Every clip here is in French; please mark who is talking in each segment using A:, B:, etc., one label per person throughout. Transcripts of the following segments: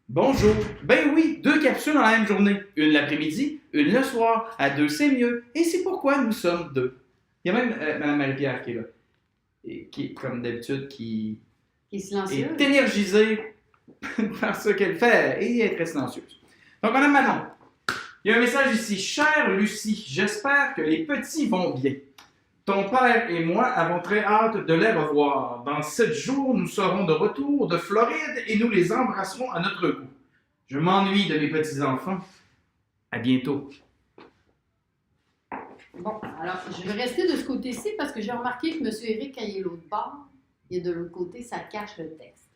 A: Bonjour. Ben oui, 2 capsules dans la même journée. Une l'après-midi, une le soir. À deux, c'est mieux. Et c'est pourquoi nous sommes deux. Il y a même Mme Marie-Pierre qui est là. Et qui, comme d'habitude, qui
B: Qui est silencieuse.
A: est énergisée par ce qu'elle fait et est très silencieuse. Donc, Mme Manon, il y a un message ici. Chère Lucie, j'espère que les petits vont bien. Ton père et moi avons très hâte de les revoir. Dans 7 jours, nous serons de retour de Floride et nous les embrasserons à notre goût. Je m'ennuie de mes petits-enfants. À bientôt.
B: Bon, alors, je vais rester de ce côté-ci parce que j'ai remarqué que M. Éric, quand il est de l'autre bord, il est de l'autre côté, ça cache le texte.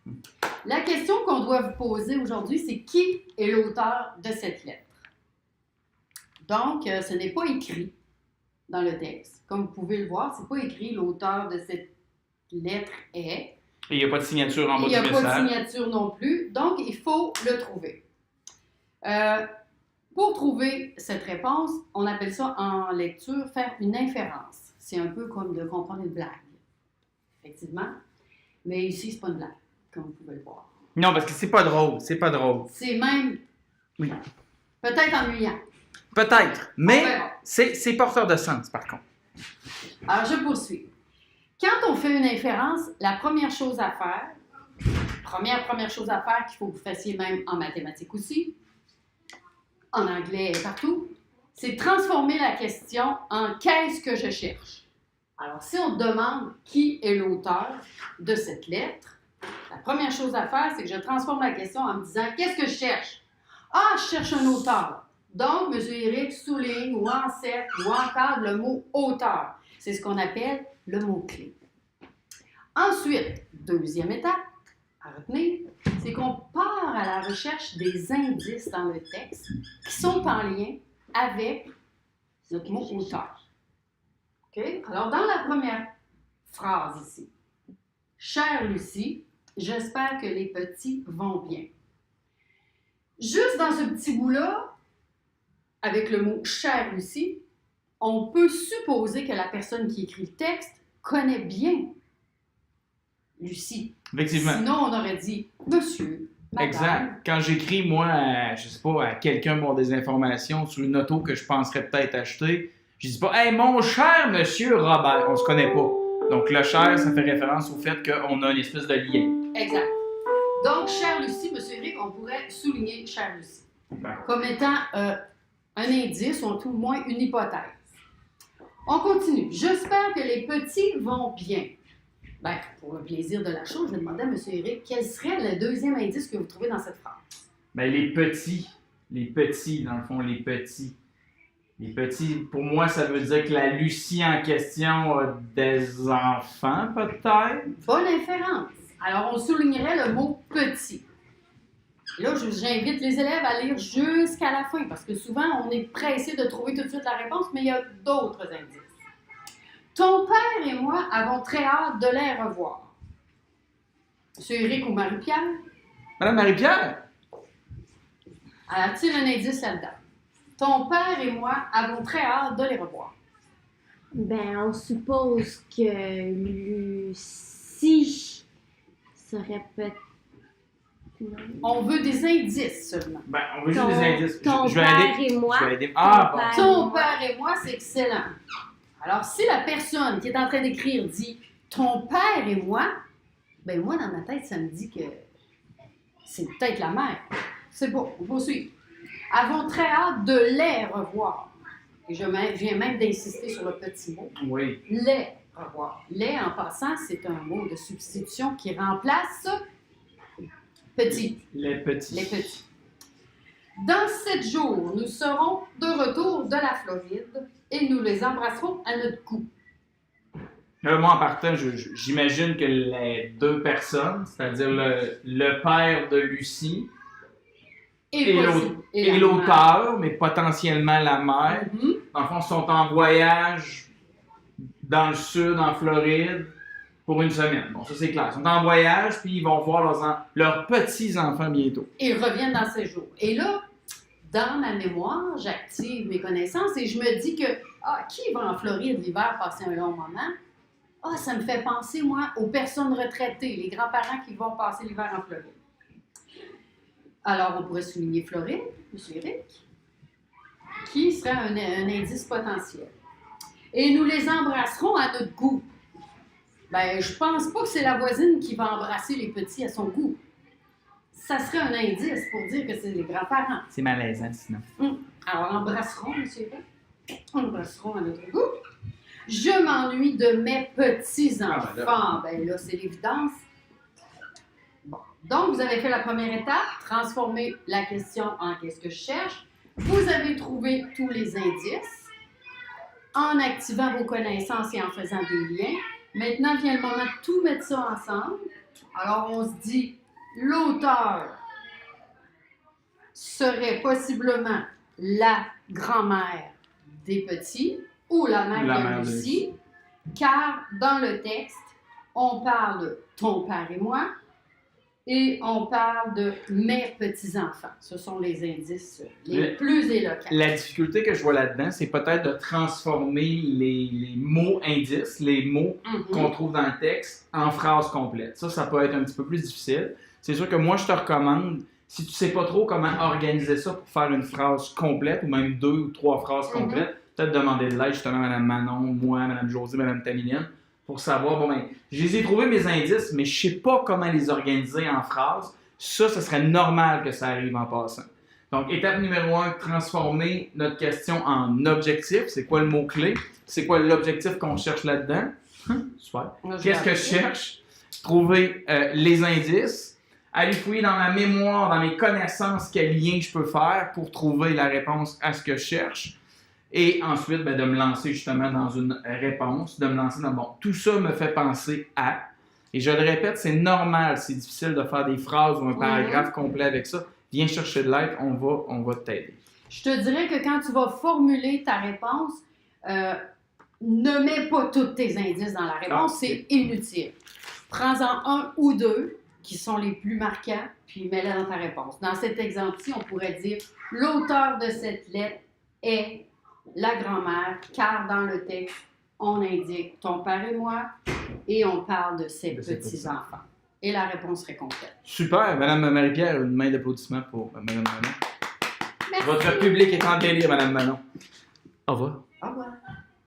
B: La question qu'on doit vous poser aujourd'hui, c'est qui est l'auteur de cette lettre? Donc, ce n'est pas écrit dans le texte. Comme vous pouvez le voir, c'est pas écrit l'auteur de cette lettre est.
A: Et il n'y a pas de signature en bas
B: Il
A: du
B: n'y a
A: message.
B: pas de signature non plus. Donc, il faut le trouver. Pour trouver cette réponse, on appelle ça en lecture faire une inférence. C'est un peu comme de comprendre une blague, effectivement. Mais ici, c'est pas une blague, comme vous pouvez le voir.
A: Non, parce que c'est pas drôle. C'est pas drôle.
B: C'est même
A: Oui.
B: peut-être ennuyant.
A: Peut-être.
B: On
A: Mais
B: verra.
A: c'est porteur de sens, par contre.
B: Alors, je poursuis. Quand on fait une inférence, la première chose à faire, première chose à faire qu'il faut que vous fassiez même en mathématiques aussi, en anglais et partout, c'est transformer la question en « qu'est-ce que je cherche ?» Alors, si on te demande qui est l'auteur de cette lettre, la première chose à faire, c'est que je transforme la question en me disant « qu'est-ce que je cherche? » Ah, je cherche un auteur. Donc, M. Éric souligne ou encercle ou encadre le mot « auteur ». C'est ce qu'on appelle le mot-clé. Ensuite, deuxième étape à retenir, c'est qu'on part à la recherche des indices dans le texte qui sont en lien avec notre mot auteur. OK? Alors, dans la première phrase ici, « Chère Lucie, j'espère que les petits vont bien. » Juste dans ce petit bout-là, avec le mot « chère Lucie », on peut supposer que la personne qui écrit le texte connaît bien Lucie.
A: Effectivement.
B: Sinon, on aurait dit « Monsieur ». Madame.
A: Exact. Quand j'écris, moi, je sais pas, à quelqu'un pour des informations sur une auto que je penserais peut-être acheter, je dis pas « Hey, mon cher monsieur Robert », on se connaît pas. Donc, le cher, ça fait référence au fait qu'on a une espèce de lien.
B: Exact. Donc, chère Lucie, M. Éric, on pourrait souligner chère Lucie comme étant un indice ou tout le moins une hypothèse. On continue. J'espère que les petits vont bien. Bien, pour le plaisir de la chose, je vais demander à M. Éric quel serait le deuxième indice que vous trouvez dans cette phrase.
A: Ben, les petits, dans le fond, les petits. Les petits, pour moi, ça veut dire que la Lucie en question a des enfants, peut-être?
B: Bonne inférence. Alors, on soulignerait le mot « petit ». Là, j'invite les élèves à lire jusqu'à la fin, parce que souvent, on est pressé de trouver tout de suite la réponse, mais il y a d'autres indices. Ton père et moi avons très hâte de les revoir. Monsieur Éric ou Marie-Pierre?
A: Madame Marie-Pierre?
B: A-t-il un indice là-dedans? Ton père et moi avons très hâte de les revoir.
C: Ben, on suppose que Lucie serait peut-être...
B: On veut des indices seulement.
A: Ben, on veut juste des indices.
C: Ton
A: Je vais
C: père
A: aider.
C: et moi.
A: Je vais aider. Ah, bon.
C: Ton père.
B: Ton père et moi, c'est excellent. Alors, si la personne qui est en train d'écrire dit « ton père et moi », ben moi, dans ma tête, ça me dit que c'est peut-être la mère. C'est bon, on poursuit. Avons très hâte de les revoir. Et je viens même d'insister sur le petit mot.
A: Oui.
B: Les revoir. Les, en passant, c'est un mot de substitution qui remplace petit.
A: Les petits.
B: Les petits. Dans 7 jours, nous serons de retour de la Floride et nous les embrasserons à notre goût.
A: Là, moi, en partant, j'imagine que les deux personnes, c'est-à-dire le père de Lucie et
B: la
A: l'auteur, mais potentiellement la mère,
B: mère. Mhm.
A: dans le fond, sont en voyage dans le sud, en Floride, pour une semaine. Bon, ça, c'est clair. Ils sont en voyage, puis ils vont voir leurs petits-enfants bientôt.
B: Ils reviennent dans 7 jours. Et là, dans ma mémoire, j'active mes connaissances et je me dis que, qui va en Floride l'hiver passer un long moment? Ça me fait penser, moi, aux personnes retraitées, les grands-parents qui vont passer l'hiver en Floride. Alors, on pourrait souligner Floride, M. Eric, qui serait un indice potentiel. Et nous les embrasserons à notre goût. Ben, je pense pas que c'est la voisine qui va embrasser les petits à son goût. Ça serait un indice pour dire que c'est les grands-parents.
A: C'est malaisant, sinon.
B: Alors, embrasserons, M. Eric. Embrasserons à notre goût. Je m'ennuie de mes petits-enfants. Ben là, c'est l'évidence. Bon. Donc, vous avez fait la première étape, transformer la question en « qu'est-ce que je cherche ». Vous avez trouvé tous les indices en activant vos connaissances et en faisant des liens. Maintenant vient le moment de tout mettre ça ensemble. Alors, on se dit, l'auteur serait possiblement la grand-mère des petits ou la mère de Lucie, car dans le texte, on parle de ton père et moi et on parle de mes petits-enfants. Ce sont les indices les plus éloquents.
A: La difficulté que je vois là-dedans, c'est peut-être de transformer les mots indices, les mots qu'on trouve dans le texte, en phrases complètes. Ça peut être un petit peu plus difficile. C'est sûr que moi, je te recommande, si tu ne sais pas trop comment organiser ça pour faire une phrase complète, ou même 2 ou 3 phrases complètes, peut-être demander de l'aide justement à Mme Manon, moi, Mme Josée, Mme Tamiline, pour savoir, bon ben, je les ai trouvés mes indices, mais je ne sais pas comment les organiser en phrases. Ça, ce serait normal que ça arrive en passant. Donc, étape numéro 1, transformer notre question en objectif. C'est quoi le mot-clé? C'est quoi l'objectif qu'on cherche là-dedans? Super. Qu'est-ce que je cherche? Trouver les indices. Aller fouiller dans ma mémoire, dans mes connaissances, quel lien je peux faire pour trouver la réponse à ce que je cherche. Et ensuite, ben, de me lancer justement dans une réponse, de me lancer dans, bon, tout ça me fait penser à, et je le répète, c'est normal, c'est difficile de faire des phrases ou un paragraphe complet avec ça. Viens chercher de l'aide, on va t'aider.
B: Je te dirais que quand tu vas formuler ta réponse, ne mets pas tous tes indices dans la réponse, c'est inutile. Prends-en un ou deux qui sont les plus marquants, puis mets-les dans ta réponse. Dans cet exemple-ci, on pourrait dire « L'auteur de cette lettre est la grand-mère, car dans le texte, on indique ton père et moi, et on parle de ses petits-enfants. » Et la réponse serait complète.
A: Super! Madame Marie-Pierre, une main d'applaudissement pour Madame Manon.
B: Merci.
A: Votre public est en délire, Madame Manon. Au revoir.
B: Au revoir.